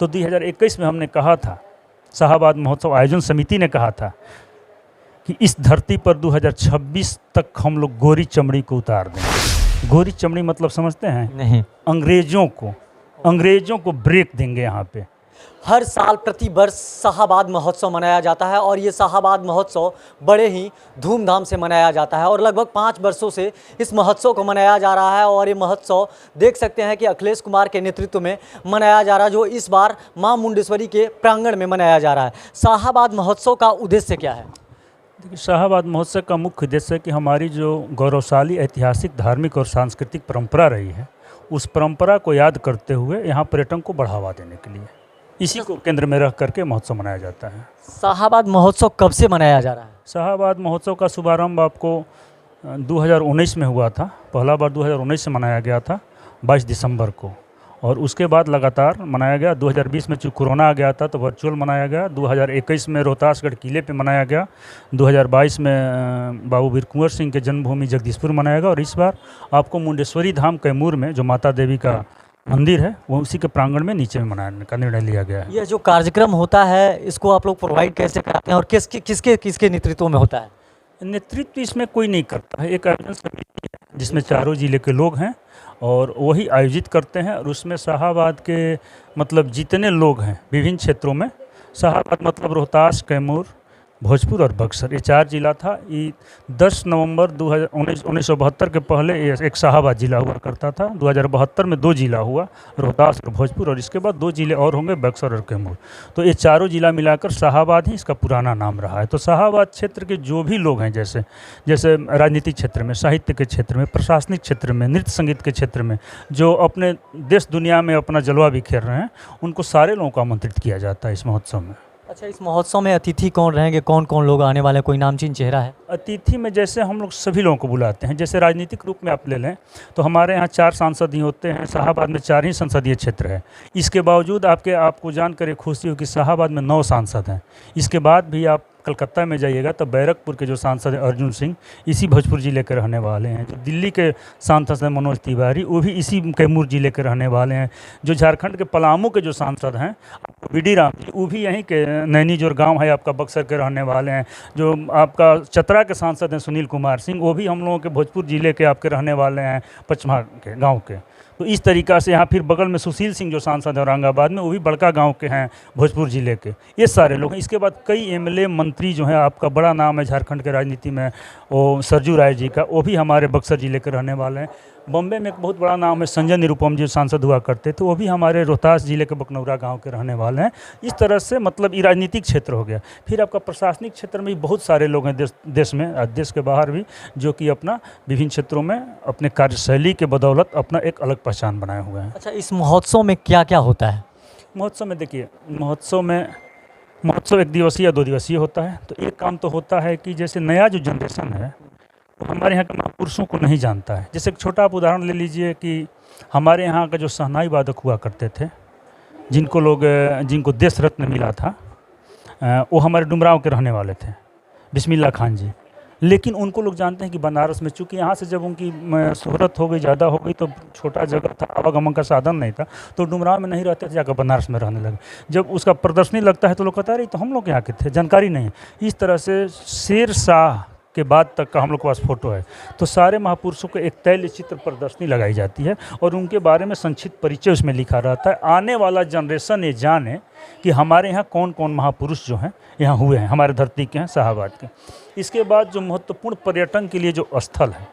तो 2021 में हमने कहा था, शाहाबाद महोत्सव आयोजन समिति ने कहा था कि इस धरती पर 2026 तक हम लोग गोरी चमड़ी को उतार देंगे। गोरी चमड़ी मतलब समझते हैं? नहीं। अंग्रेजों को ब्रेक देंगे यहाँ पे। हर साल प्रति वर्ष शाहाबाद महोत्सव मनाया जाता है और ये शाहाबाद महोत्सव बड़े ही धूमधाम से मनाया जाता है और लगभग 5 वर्षों से इस महोत्सव को मनाया जा रहा है। और ये महोत्सव देख सकते हैं कि अखिलेश कुमार के नेतृत्व में मनाया जा रहा है, जो इस बार मां मुंडेश्वरी के प्रांगण में मनाया जा रहा है। शाहाबाद महोत्सव का उद्देश्य क्या है? देखिए, शाहाबाद महोत्सव का मुख्य उद्देश्य है कि हमारी जो गौरवशाली ऐतिहासिक, धार्मिक और सांस्कृतिक परंपरा रही है, उस परंपरा को याद करते हुए यहाँ पर्यटन को बढ़ावा देने के लिए इसी को केंद्र में रख करके महोत्सव मनाया जाता है। शाहाबाद महोत्सव कब से मनाया जा रहा है? शाहाबाद महोत्सव का शुभारंभ आपको 2019 में हुआ था। पहला बार 2019 से मनाया गया था 22 दिसंबर को, और उसके बाद लगातार मनाया गया। 2020 में चूँकि कोरोना आ गया था तो वर्चुअल मनाया गया। 2021 में रोहतासगढ़ किले पे मनाया गया। 2022 में बाबू वीर कुंवर सिंह के जन्मभूमि जगदीशपुर मनाया गया। और इस बार आपको मुंडेश्वरी धाम कैमूर में जो माता देवी का मंदिर है वो उसी के प्रांगण में नीचे में मनाने का निर्णय लिया गया है। यह जो कार्यक्रम होता है इसको आप लोग प्रोवाइड कैसे कराते हैं और किसके नेतृत्व में होता है? नेतृत्व इसमें कोई नहीं करता है, एक आयोजन समिति है जिसमें चारों जिले के लोग हैं और वही आयोजित करते हैं। और उसमें शाहाबाद के मतलब जितने लोग हैं विभिन्न क्षेत्रों में, शाहाबाद मतलब रोहतास, कैमूर, भोजपुर और बक्सर, ये 4 जिला था। ये 10 नवंबर 1972 के पहले ये एक शाहाबाद जिला हुआ करता था। 2072 में 2 जिला हुआ, रोहतास और भोजपुर, और इसके बाद 2 जिले और होंगे, बक्सर और कैमूर। तो ये चारों जिला मिलाकर शाहाबाद ही इसका पुराना नाम रहा है। तो शाहाबाद क्षेत्र के जो भी लोग हैं, जैसे राजनीतिक क्षेत्र में, साहित्य के क्षेत्र में, प्रशासनिक क्षेत्र में, नृत्य संगीत के क्षेत्र में, जो अपने देश दुनिया में अपना जलवा बिखेर रहे हैं, उनको सारे लोगों को आमंत्रित किया जाता है इस महोत्सव में। अच्छा, इस महोत्सव में अतिथि कौन रहेंगे, कौन कौन लोग आने वाले हैं, कोई नामचीन चेहरा है? अतिथि में जैसे हम लोग सभी लोगों को बुलाते हैं। जैसे राजनीतिक रूप में आप ले लें तो हमारे यहाँ 4 सांसद ही होते हैं। शाहाबाद में 4 ही संसदीय क्षेत्र है। इसके बावजूद आपको जानकर खुशी हो कि शाहाबाद में 9 सांसद हैं। इसके बाद भी आप कलकत्ता में जाइएगा तो बैरकपुर के जो सांसद हैं अर्जुन सिंह, इसी भोजपुर जिले के रहने वाले हैं। जो दिल्ली के सांसद हैं मनोज तिवारी, वो भी इसी कैमूर जिले के रहने वाले हैं। जो झारखंड के पलामू के जो सांसद हैं वीडी राम जी, वो भी यहीं के नैनी जोर गांव है आपका बक्सर के रहने वाले हैं। जो आपका चतरा के सांसद हैं सुनील कुमार सिंह, वो भी हम लोगों के भोजपुर जिले के आपके रहने वाले हैं, पचमा के गाँव के। तो इस तरीक़ा से यहाँ फिर बगल में सुशील सिंह जो सांसद है औरंगाबाद में, वो भी बड़का गांव के हैं भोजपुर जिले के। ये सारे लोग हैं। इसके बाद कई एमएलए मंत्री जो हैं, आपका बड़ा नाम है झारखंड के राजनीति में, वो सरजू राय जी का, वो भी हमारे बक्सर जिले के रहने वाले हैं। बॉम्बे में एक बहुत बड़ा नाम है संजय निरुपम जी, सांसद हुआ करते थे, वो भी हमारे रोहतास जिले के बकनौरा गांव के रहने वाले हैं। इस तरह से मतलब ये राजनीतिक क्षेत्र हो गया। फिर आपका प्रशासनिक क्षेत्र में भी बहुत सारे लोग हैं देश में, देश के बाहर भी, जो कि अपना विभिन्न क्षेत्रों में अपने कार्यशैली के बदौलत अपना एक अलग पहचान बनाए हुए हैं। अच्छा, इस महोत्सव में क्या क्या होता है? महोत्सव में देखिए, महोत्सव 1 दिवसीय या 2 दिवसीय होता है। तो एक काम तो होता है कि जैसे नया जो जनरेशन है वो हमारे यहाँ के महापुरुषों को नहीं जानता है। जैसे एक छोटा आप उदाहरण ले लीजिए कि हमारे यहाँ का जो शहनाई वादक हुआ करते थे, जिनको देश रत्न मिला था, वो हमारे डुमरांव के रहने वाले थे, बिस्मिल्लाह खान जी। लेकिन उनको लोग जानते हैं कि बनारस में, चूँकि यहाँ से जब उनकी शोहरत हो गई, ज़्यादा हो गई, तो छोटा जगह था, आवागमन का साधन नहीं था, तो डुमरांव में नहीं रहते थे, जाकर बनारस में रहने लगे। जब उसका प्रदर्शनी लगता है तो लोग कहते हैं अरे तो हम लोग यहाँ के थे, जानकारी नहीं। इस तरह से शेर शाह के बाद तक का हम लोग के पास फ़ोटो है। तो सारे महापुरुषों को एक तैल चित्र प्रदर्शनी लगाई जाती है और उनके बारे में संक्षिप्त परिचय उसमें लिखा रहता है। आने वाला जनरेशन ये जाने कि हमारे यहाँ कौन कौन महापुरुष जो हैं यहाँ हुए हैं, हमारे धरती के हैं, शाहाबाद के। इसके बाद जो महत्वपूर्ण पर्यटन के लिए जो स्थल है,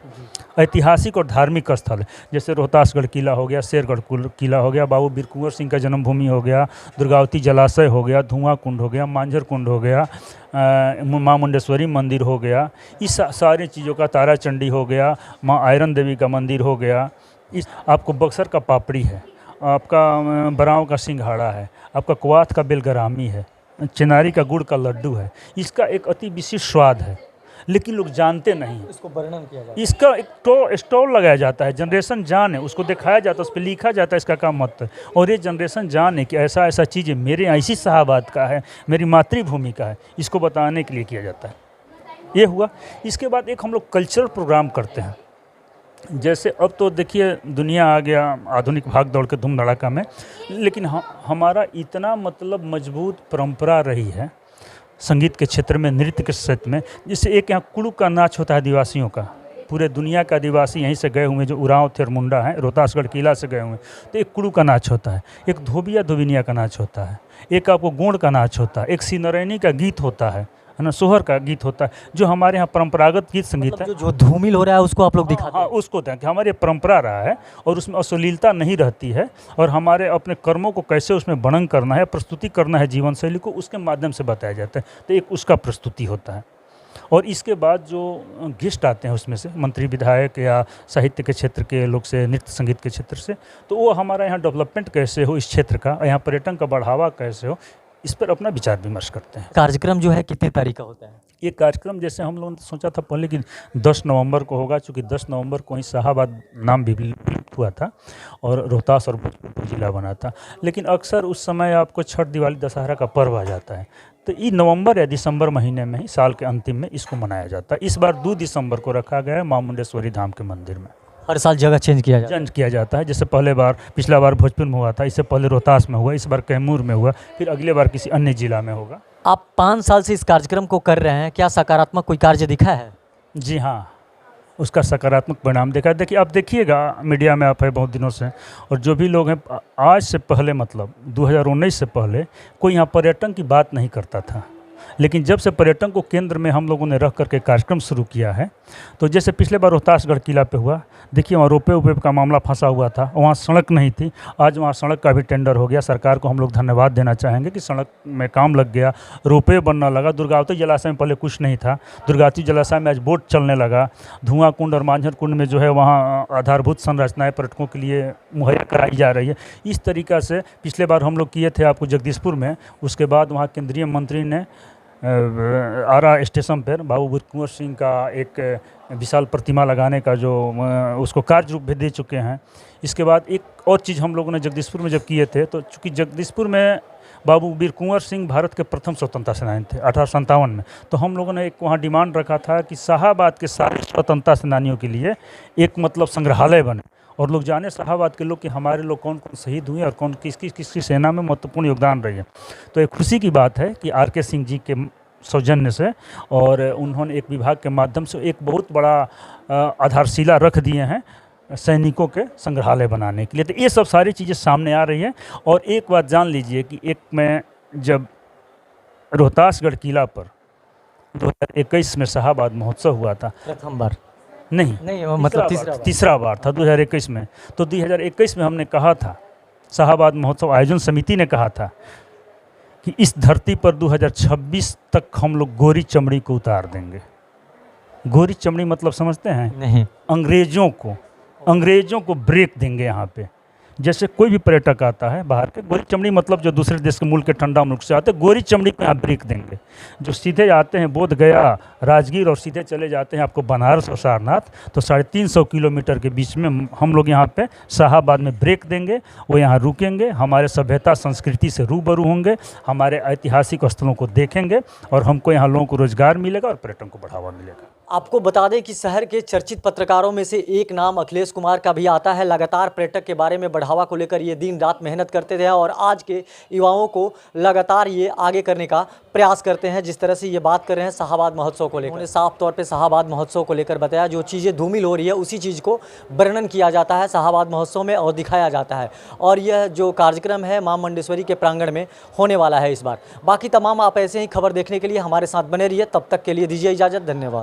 ऐतिहासिक और धार्मिक स्थल है, जैसे रोहतासगढ़ किला हो गया, शेरगढ़ किला हो गया, बाबू वीर कुंवर सिंह का जन्मभूमि हो गया, दुर्गावती जलाशय हो गया, धुआं कुंड हो गया, मांझर कुंड हो गया, मां मुंडेश्वरी मंदिर हो गया, इस सारी चीज़ों का, तारा चंडी हो गया, मां आयरन देवी का मंदिर हो गया। इस आपको बक्सर का पापड़ी है, आपका बराव का सिंघाड़ा है, आपका कुआथ का बेलगरामी है, चिनारी का गुड़ का लड्डू है। इसका एक अति विशिष्ट स्वाद है, लेकिन लोग जानते नहीं। इसको वर्णन किया जाता है, इसका एक स्टॉल लगाया जाता है, जनरेशन जाने, उसको दिखाया जाता है, उस पर लिखा जाता है इसका क्या महत्व है, और ये जनरेशन जाने कि ऐसा ऐसा चीज़ मेरे यहाँ इसी शाहाबाद का है, मेरी मातृभूमि का है, इसको बताने के लिए किया जाता है। ये हुआ। इसके बाद एक हम लोग कल्चरल प्रोग्राम करते हैं। जैसे अब तो देखिए दुनिया आ गया आधुनिक भाग दौड़ के धूम धड़ाका में, लेकिन हमारा इतना मतलब मजबूत परंपरा रही है संगीत के क्षेत्र में, नृत्य के क्षेत्र में। जैसे एक यहाँ कुड़ुक का नाच होता है आदिवासियों का, पूरे दुनिया के आदिवासी यहीं से गए हुए हैं, जो उरांव थे और मुंडा हैं, रोहतासगढ़ किला से गए हुए हैं। तो एक कुड़ुक का नाच होता है, एक धोबिया धोबिनिया का नाच होता है, एक आपको गोंड का नाच होता है, एक सिनरैनी का गीत होता है ना, सोहर का गीत होता है, जो हमारे यहाँ परंपरागत गीत संगीत है। मतलब जो धूमिल हो रहा है उसको आप लोग दिखाते हाँ, हैं। उसको दें कि हमारी परंपरा रहा है और उसमें अश्लीलता नहीं रहती है, और हमारे अपने कर्मों को कैसे उसमें वर्णन करना है, प्रस्तुति करना है जीवन शैली को, उसके माध्यम से बताया जाता है। तो एक उसका प्रस्तुति होता है। और इसके बाद जो गेस्ट आते हैं उसमें से मंत्री विधायक या साहित्य के क्षेत्र के लोग से, नृत्य संगीत के क्षेत्र से, तो वो हमारा यहाँ डेवलपमेंट कैसे हो इस क्षेत्र का, यहाँ पर्यटन का बढ़ावा कैसे हो, इस पर अपना विचार विमर्श करते हैं। कार्यक्रम जो है कितने तारीख का होता है? ये कार्यक्रम जैसे हम लोगों ने सोचा था पहले कि 10 नवंबर को होगा, चूँकि 10 नवंबर को ही शाहाबाद नाम भी विलुप्त हुआ था और रोहतास और भोजपुर जिला बना था। लेकिन अक्सर उस समय आपको छठ, दिवाली, दशहरा का पर्व आ जाता है, तो ये नवंबर या दिसंबर महीने में ही साल के अंतिम में इसको मनाया जाता है। इस बार 2 दिसंबर को रखा गया है मां मुंडेश्वरी धाम के मंदिर में। हर साल जगह चेंज किया जाता है। चेंज किया जाता है, जैसे पिछला बार भोजपुर में हुआ था, इससे पहले रोहतास में हुआ, इस बार कैमूर में हुआ, फिर अगले बार किसी अन्य जिला में होगा। आप 5 साल से इस कार्यक्रम को कर रहे हैं, क्या सकारात्मक कोई कार्य दिखा है? जी हाँ, उसका सकारात्मक परिणाम देखा है। देखिए, आप देखिएगा मीडिया में आप है बहुत दिनों से, और जो भी लोग हैं, आज से पहले मतलब 2019 से पहले कोई यहाँ पर्यटन की बात नहीं करता था। लेकिन जब से पर्यटन को केंद्र में हम लोगों ने रख करके कार्यक्रम शुरू किया है, तो जैसे पिछले बार रोहतासगढ़ किला पे हुआ, देखिए वहाँ रोपे उपे का मामला फंसा हुआ था, वहाँ सड़क नहीं थी, आज वहाँ सड़क का भी टेंडर हो गया। सरकार को हम लोग धन्यवाद देना चाहेंगे कि सड़क में काम लग गया, रोपे बनना लगा। दुर्गावती जलाशय में पहले कुछ नहीं था, दुर्गावती जलाशय में आज बोट चलने लगा। धुआं कुंड और मांझर कुंड में जो है वहाँ आधारभूत संरचनाएँ पर्यटकों के लिए मुहैया कराई जा रही है। इस तरीक़ा से पिछले बार हम लोग किए थे आपको जगदीशपुर में, उसके बाद वहाँ केंद्रीय मंत्री ने आरा स्टेशन पर बाबू वीर कुंवर सिंह का एक विशाल प्रतिमा लगाने का जो उसको कार्य रूप भी दे चुके हैं। इसके बाद एक और चीज़ हम लोगों ने जगदीशपुर में जब किए थे, तो चूँकि जगदीशपुर में बाबू वीर कुंवर सिंह भारत के प्रथम स्वतंत्रता सेनानी थे 1857 में, तो हम लोगों ने एक वहाँ डिमांड रखा था कि शाहाबाद के सारे स्वतंत्रता सेनानियों के लिए एक मतलब संग्रहालय बने, और लोग जाने शाहाबाद के लोग कि हमारे लोग कौन कौन शहीद हुए और कौन किसकी सेना में महत्वपूर्ण योगदान रही है। तो एक खुशी की बात है कि आर.के. सिंह जी के सौजन्य से और उन्होंने एक विभाग के माध्यम से एक बहुत बड़ा आधारशिला रख दिए हैं सैनिकों के संग्रहालय बनाने के लिए। तो ये सब सारी चीज़ें सामने आ रही है। और एक बात जान लीजिए कि एक मैं जब रोहतासगढ़ किला पर 2021 में शाहाबाद महोत्सव हुआ था, प्रथम बार नहीं मतलब तीसरा बार था 2021 में। तो 2021 में हमने कहा था, शाहाबाद महोत्सव आयोजन समिति ने कहा था कि इस धरती पर 2026 तक हम लोग गोरी चमड़ी को उतार देंगे। गोरी चमड़ी मतलब समझते हैं? नहीं। अंग्रेजों को ब्रेक देंगे यहाँ पे। जैसे कोई भी पर्यटक आता है बाहर के, गोरी चमड़ी मतलब जो दूसरे देश के मुल्क के ठंडा मुल्क से आते हैं, गोरी चमड़ी को यहाँ ब्रेक देंगे। जो सीधे आते हैं बोध गया, राजगीर और सीधे चले जाते हैं आपको बनारस और सारनाथ, तो 350 किलोमीटर के बीच में हम लोग यहाँ पे शाहाबाद में ब्रेक देंगे। वो यहाँ रुकेंगे, हमारे सभ्यता संस्कृति से रूबरू होंगे, हमारे ऐतिहासिक स्थलों को देखेंगे, और हमको यहाँ लोगों को रोजगार मिलेगा और पर्यटन को बढ़ावा मिलेगा। आपको बता दें कि शहर के चर्चित पत्रकारों में से एक नाम अखिलेश कुमार का भी आता है। लगातार पर्यटक के बारे में बढ़ावा को लेकर ये दिन रात मेहनत करते थे और आज के युवाओं को लगातार ये आगे करने का प्रयास करते हैं। जिस तरह से ये बात कर रहे हैं शाहाबाद महोत्सव को लेकर, उन्होंने साफ तौर पे शाहाबाद महोत्सव को लेकर बताया। जो चीज़ें धूमिल हो रही है उसी चीज़ को वर्णन किया जाता है शाहाबाद महोत्सव में और दिखाया जाता है। और यह जो कार्यक्रम है मां मुंडेश्वरी के प्रांगण में होने वाला है इस बार। बाकी तमाम आप ऐसे ही खबर देखने के लिए हमारे साथ बने रहिए। तब तक के लिए दीजिए इजाज़त। धन्यवाद।